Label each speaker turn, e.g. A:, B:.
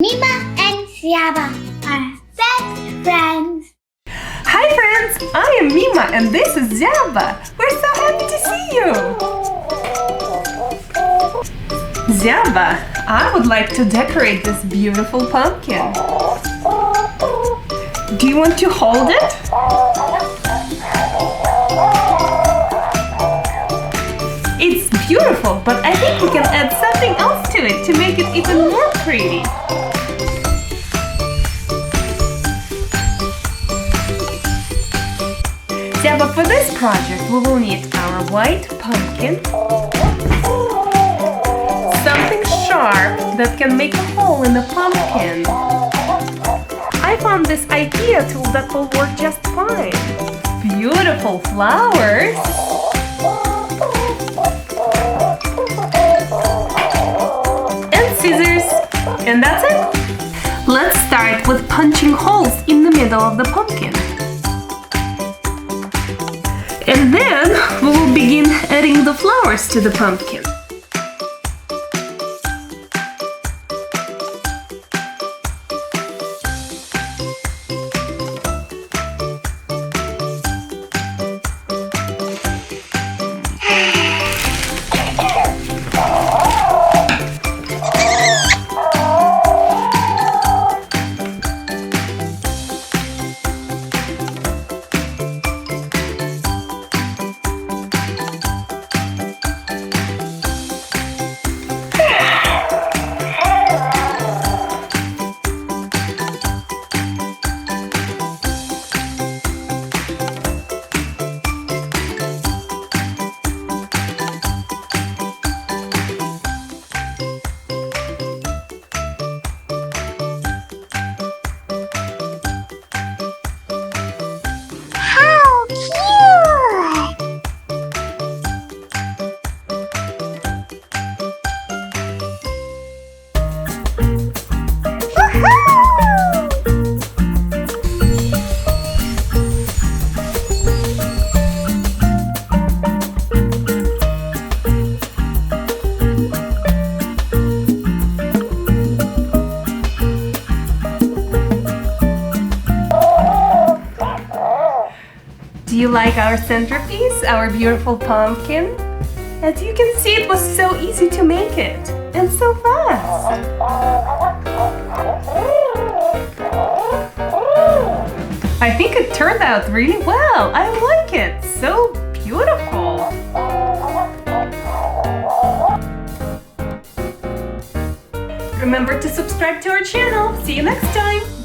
A: Mima and Zyaba are best friends.
B: Hi friends, I am Mima and this is Zyaba. We're so happy to see you. Zyaba, I would like to decorate this beautiful pumpkin. Do you want to hold it? It's beautiful, but I think we can add something else to it to make it even more pretty. Zyaba, for this project we will need our white pumpkin, something sharp that can make a hole in the pumpkin. I found this IKEA tool that will work just fine. Beautiful flowers. And scissors. And that's it. Let's start with punching holes in the middle of the pumpkin. And then we will begin adding the flowers to the pumpkin. Do you like our centerpiece, our beautiful pumpkin? As you can see, it was so easy to make it, and so fast. I think it turned out really well. I like it. So beautiful. Remember to subscribe to our channel. See you next time.